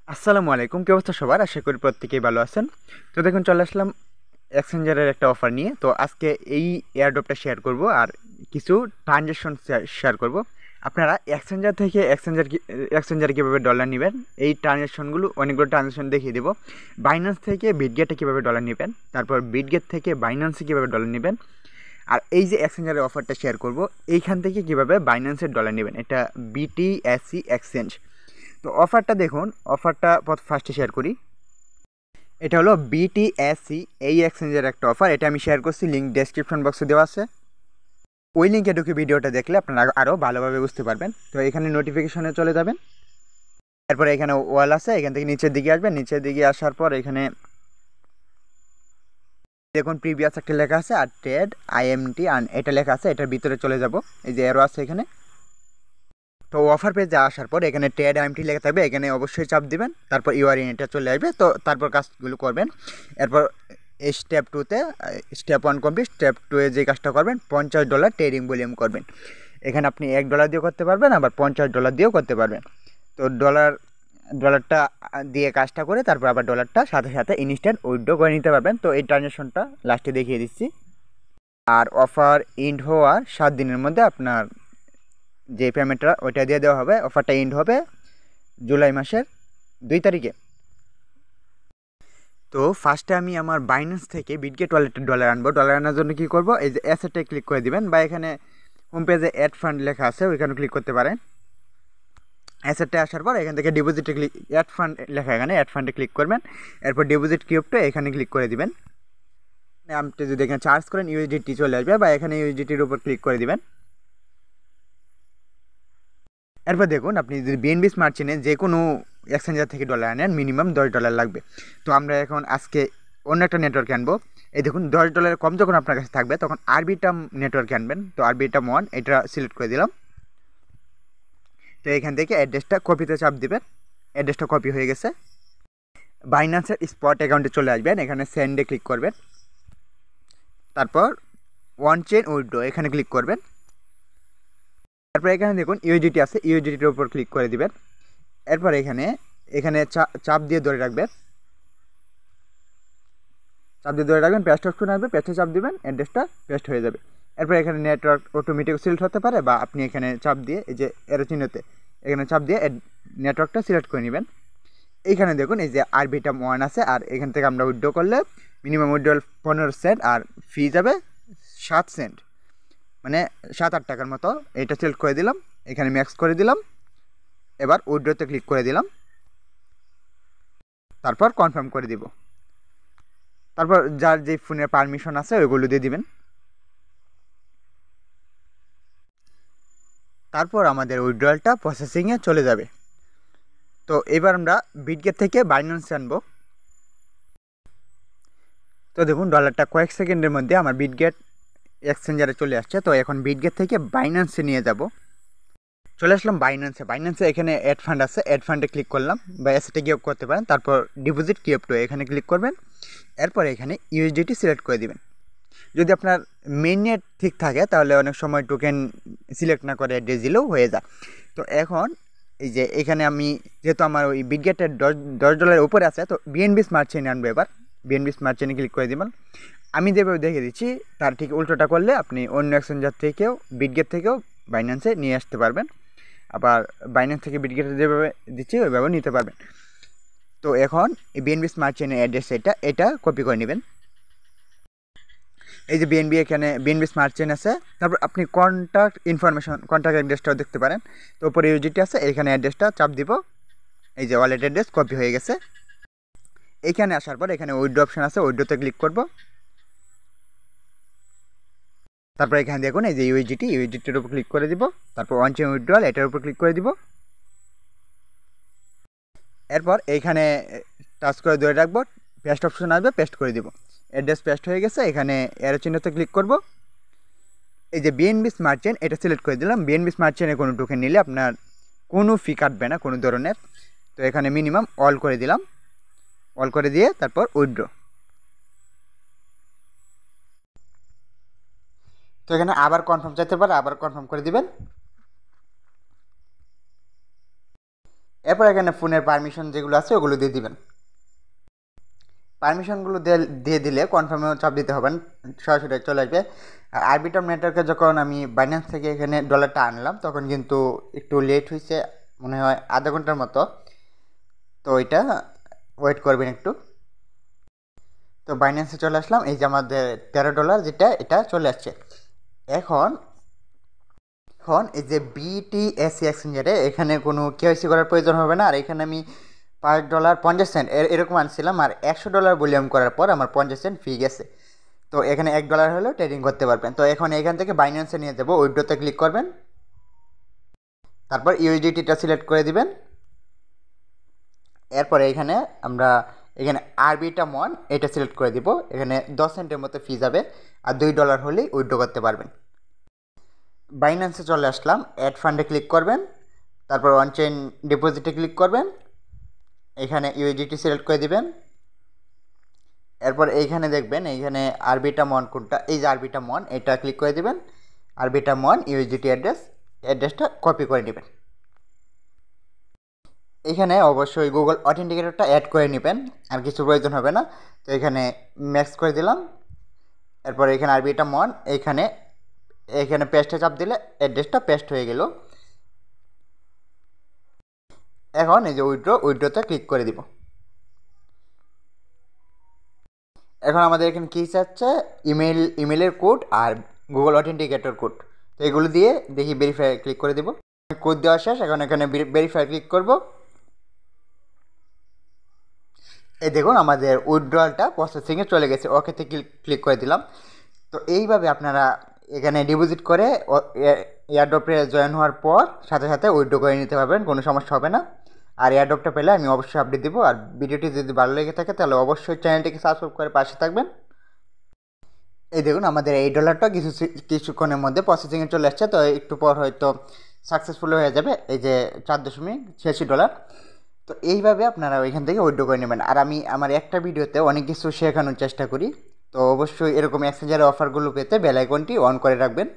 আসসালামু আলাইকুম, কি অবস্থা সবার? আশা করি প্রত্যেকেই ভালো আছেন। তো দেখুন, চলে আসলাম এক্সচেঞ্জারের একটা অফার নিয়ে। তো আজকে এই এয়ারড্রপটা শেয়ার করব আর কিছু ট্রানজ্যাকশন শেয়ার করব। আপনারা এক্সচেঞ্জার থেকে এক্সচেঞ্জারে কীভাবে ডলার নেবেন, এই ট্রানজ্যাকশনগুলো অনেকগুলো ট্রানজ্যাকশন দেখিয়ে দেবো। বাইন্যান্স থেকে বিটগেটে কীভাবে ডলার নেবেন, তারপর বিটগেট থেকে বাইন্যান্সে কীভাবে ডলার নেবেন, আর এই যে এক্সচেঞ্জারের অফারটা শেয়ার করব এইখান থেকে কীভাবে বাইন্যান্সের ডলার নেবেন। এটা বিটিএসসি এক্সচেঞ্জ। তো অফারটা দেখুন, অফারটা ফার্স্টে শেয়ার করি। এটা হলো বিটিএসসি, এই এক্সচেঞ্জের একটা অফার। এটা আমি শেয়ার করছি, লিঙ্ক ডেসক্রিপশন বক্সে দেওয়া আছে। ওই লিঙ্কে ঢুকে ভিডিওটা দেখলে আপনারা আরও ভালোভাবে বুঝতে পারবেন। তো এখানে নোটিফিকেশনে চলে যাবেন, তারপরে এখানে ওয়াল আছে, এখান থেকে নিচের দিকে আসবেন। নিচের দিকে আসার পর এখানে দেখুন প্রিভিয়াস একটা লেখা আছে, আর ট্রেড আইএমটি আর এটা লেখা আছে। এটার ভিতরে চলে যাব, এই যে এরো আছে এখানে। তো অফার পেজে আসার পর এখানে ট্রেড আইএমটি লেখা থাকবে, এখানে অবশ্যই চাপ দিবেন। তারপর ইউআর ইন এটা চলে আসবে। তো তারপর কাজগুলো করবেন। এরপর স্টেপ টুতে, স্টেপ ওয়ান কমপ্লিট, স্টেপ টুয়ে যে কাজটা করবেন, $50 ট্রেডিং ভলিউম করবেন। এখানে আপনি $1 দিয়েও করতে পারবেন, আবার $50 দিয়েও করতে পারবেন। তো ডলারটা দিয়ে কাজটা করে তারপর আবার ডলারটা সাথে সাথে ইনস্ট্যান্ট উইথড্র করে নিতে পারবেন। তো এই ট্রানজ্যাকশনটা লাস্টে দেখিয়ে দিচ্ছি। আর অফার এন্ড হওয়ার 7 দিনের মধ্যে আপনার যে পেমেন্টটা ওইটা দিয়ে দেওয়া হবে। অফারটা এন্ড হবে জুলাই মাসের 2 তারিখে। তো ফার্স্টে আমি আমার বাইন্যান্স থেকে বিটগেট ওয়ালেটে ডলার আনবো। ডলার আনার জন্য কী করবো, এই যে অ্যাসেটে ক্লিক করে দিবেন, বা এখানে হোম পেজে অ্যাড ফান্ড লেখা আছে, ওইখানে ক্লিক করতে পারেন। অ্যাসেটে আসার পর এখান থেকে ডিপোজিটে ক্লিক, অ্যাড ফান্ড লেখা, এখানে অ্যাড ফান্ডে ক্লিক করবেন। এরপর ডিপোজিট কিউবটা এখানে ক্লিক করে দিবেন। আপনি যদি এখানে চার্জ করেন ইউএসডিটি চলে আসবে, বা এখানে ইউএসডিটির উপর ক্লিক করে দিবেন। এরপর দেখুন, আপনি যদি বিএনবি স্মার্ট চেনে যে কোনো এক্সচেঞ্জার থেকে ডলার আনেন, মিনিমাম $10 লাগবে। তো আমরা এখন আজকে অন্য একটা নেটওয়ার্কে আনবো। এই দেখুন, $10 কম যখন আপনার কাছে থাকবে তখন আরবিটাম নেটওয়ার্কে আনবেন। তো আরবিটাম 1 এটা সিলেক্ট করে দিলাম। তো এখান থেকে অ্যাড্রেসটা কপিতে চাপ দিবেন। অ্যাড্রেসটা কপি হয়ে গেছে। বাইন্যান্সের স্পট অ্যাকাউন্টে চলে আসবেন, এখানে সেন্ডে ক্লিক করবেন। তারপর ওয়ান চেন উইথড্র এখানে ক্লিক করবেন। তারপর এখানে দেখুন ইউএসডিটি আছে, ইউএসডিটির উপর ক্লিক করে দিবেন। এরপর এখানে এখানে চাপ দিয়ে ধরে রাখবেন, চাপ দিয়ে ধরে রাখবেন, পেস্ট অপশন আসবে, পেস্টে চাপ দিবেন, অ্যাড্রেসটা পেস্ট হয়ে যাবে। এরপর এখানে নেটওয়ার্ক অটোমেটিক সিলেক্ট হতে পারে, বা আপনি এখানে চাপ দিয়ে এই যে এরো চিহ্নতে এখানে চাপ দিয়ে নেটওয়ার্কটা সিলেক্ট করে নেবেন। এইখানে দেখুন এই যে আরবিটাম 1 আছে, আর এখান থেকে আমরা উইথড্র করলে মিনিমাম উইথড্রল 15 সেন্ট, আর ফি যাবে 7 সেন্ট, মানে 7-8 টাকার মতো। এটা সিলেক্ট করে দিলাম, এখানে ম্যাক্স করে দিলাম। এবার উইথড্রতে ক্লিক করে দিলাম, তারপর কনফার্ম করে দিব। তারপর যার যে ফোনের পারমিশন আছে ওইগুলো দিয়ে দিবেন। তারপর আমাদের উইথড্রলটা প্রসেসিংয়ে চলে যাবে। তো এবার আমরা বিটগেট থেকে বাইন্যান্সে আনবো। তো দেখুন, ডলারটা কয়েক সেকেন্ডের মধ্যে আমার বিটগেট এক্সচেঞ্জারে চলে আসছে। তো এখন বিটগেট থেকে বাইন্যান্সে নিয়ে যাব। চলে আসলাম বাইন্যান্সে এখানে অ্যাড ফান্ড আছে, অ্যাড ফান্ডে ক্লিক করলাম, বা অ্যাসেটে গিয়ে করতে পারেন। তারপর ডিপোজিট কিউবটো এখানে ক্লিক করবেন। এরপর এখানে ইউএসডিটি সিলেক্ট করে দিবেন। যদি আপনার মেইন নেট ঠিক থাকে তাহলে অনেক সময় টোকেন সিলেক্ট না করে অ্যাড্রেস দিলেও হয়ে যায়। তো এখন এই যে এখানে আমি যেহেতু আমার ওই বিটগেটের $10 উপরে আছে, তো বিএনবি স্মার্ট চেইনে আনবো। এবার বিএনবি স্মার্ট চেইনে ক্লিক করে দিবেন। আমি যেভাবে দেখে দিচ্ছি তার ঠিক উল্টোটা করলে আপনি অন্য এক্সচেঞ্জার থেকেও, বিটগেট থেকেও বাইন্যান্সে নিয়ে আসতে পারবেন। আবার বাইন্যান্স থেকে বিটগেটে যেভাবে দিচ্ছি ওইভাবেও নিতে পারবেন। তো এখন বিএনবি স্মার্ট চেইনের অ্যাড্রেস এটা কপি করে নেবেন। এই যে বিএনবি, এখানে বিএনবি স্মার্ট চেইন আছে। তারপর আপনি কন্ট্যাক্ট ইনফরমেশন, কন্ট্যাক্ট অ্যাড্রেসটাও দেখতে পারেন। তো উপরে ইউজিটি আছে, এখানে অ্যাড্রেসটা চাপ দিব। এই যে ওয়ালেট অ্যাড্রেস কপি হয়ে গেছে। এখানে আসার পর এখানে উইথড্র অপশন আছে, উইথড্রতে ক্লিক করব। তারপর এখানে দেখুন এই যে ইউএসডিটির উপর ক্লিক করে দিব। তারপর ওয়ান চেইন উইথড্রল এটার উপর ক্লিক করে দিব। এরপর এইখানে টাচ করে ধরে রাখবো, পেস্ট অপশন আসবে, পেস্ট করে দিব। অ্যাড্রেস পেস্ট হয়ে গেছে। এখানে এরো চিহ্নতে ক্লিক করব। এই যে বিএনবি স্মার্ট চেইন এটা সিলেক্ট করে দিলাম। বিএনবি স্মার্ট চেইনে কোনো টোকেন নিলে আপনার কোনো ফি কাটবে না কোনো ধরনের। তো এখানে মিনিমাম অল করে দিলাম, অল করে দিয়ে তারপর উইথড্র। তো এখানে আবার কনফার্ম চাইতে পারে, আবার কনফার্ম করে দিবেন। এরপর এখানে ফোনের পারমিশন যেগুলো আছে ওগুলো দিয়ে দিবেন। পারমিশনগুলো দিয়ে দিলে কনফার্মে চাপ দিতে হবে, সরাসরি চলে আসবে। আর আরবিটম নেটওয়ার্কে যখন আমি বাইন্যান্স থেকে এখানে ডলারটা আনলাম তখন কিন্তু একটু লেট হয়েছে, মনে হয় আধা ঘন্টার মতো। তো এটা ওয়েট করবেন একটু। তো বাইন্যান্সে চলে আসলাম, এই যে আমাদের $13 যেটা এটা চলে আসছে। এখন এখন এই যে BTC এক্সচেঞ্জারে এখানে কোনো কেওয়াইসি করার প্রয়োজন হবে না। আর এখানে আমি $5.50 এরকম আনছিলাম, আর $100 ভলিউম করার পর আমার 50 সেন্ট ফি গেছে। তো এখানে $1 হলেও ট্রেডিং করতে পারবেন। তো এখন এখান থেকে বাইন্যান্সে নিয়ে যাবো, উইথড্রোতে ক্লিক করবেন, তারপর ইউএসডিটিটা সিলেক্ট করে দিবেন। এরপরে এখানে আমরা এখানে আরবিটাম1 এটা সিলেক্ট করে দিব। এখানে 10 সেন্টের মতো ফি যাবে, আর $2 হলেই উইথড্রো করতে পারবেন। বাইন্যান্সে চলে আসলাম, অ্যাড ফান্ডে ক্লিক করবেন, তারপর অন চেইন ডিপোজিটে ক্লিক করবেন, এখানে ইউএসডিটি সিলেক্ট করে দিবেন। এরপর এইখানে দেখবেন এইখানে আরবিটাম1 কোনটা, এই যে আরবিটাম1 এটা ক্লিক করে দিবেন। আরবিটাম1 ইউএসডিটি অ্যাড্রেসটা কপি করে নেবেন। এখানে অবশ্যই গুগল অথেন্টিকেটরটা অ্যাড করে নেবেন, আর কিছু প্রয়োজন হবে না। তো এখানে ম্যাক্স করে দিলাম। এরপর এখানে আরবিটাম1 এখানে পেস্টে চাপ দিলে অ্যাড্রেসটা পেস্ট হয়ে গেল। এখন এই যে উইথড্রোতে ক্লিক করে দিব। এখন আমাদের এখানে কী চাচ্ছে, ইমেলের কোড আর গুগল অথেন্টিকেটর কোড। তো এগুলো দিয়ে দেখি ভেরিফাই ক্লিক করে দেব। কোড দেওয়া শেষ, এখন এখানে ভেরিফাই ক্লিক করব। এই দেখুন আমাদের উইথড্রলটা প্রসেসিংয়ে চলে গেছে, ওকেতে ক্লিক করে দিলাম। তো এইভাবে আপনারা এখানে ডিপোজিট করে এয়ারড্রপে জয়েন হওয়ার পর সাথে সাথে উইথড্র করে নিতে পারবেন, কোনো সমস্যা হবে না। আর এয়ারড্রপটা পেলে আমি অবশ্যই আপডেট দিব। আর ভিডিওটি যদি ভালো লেগে থাকে তাহলে অবশ্যই চ্যানেলটিকে সাবস্ক্রাইব করে পাশে থাকবেন। এই দেখুন আমাদের এই ডলারটা কিছুক্ষণের মধ্যে প্রসেসিংয়ে চলে আসছে। তো একটু পর হয়তো সাকসেসফুল হয়ে যাবে, এই যে $4.86। তো এইভাবে আপনারা ওইখান থেকে উইথড্র করে নেবেন। আর আমি আমার একটা ভিডিওতে অনেক কিছু শেখানোর চেষ্টা করি। তো অবশ্যই এরকম এক্সচেঞ্জের অফারগুলো পেতে বেল আইকনটি অন করে রাখবেন।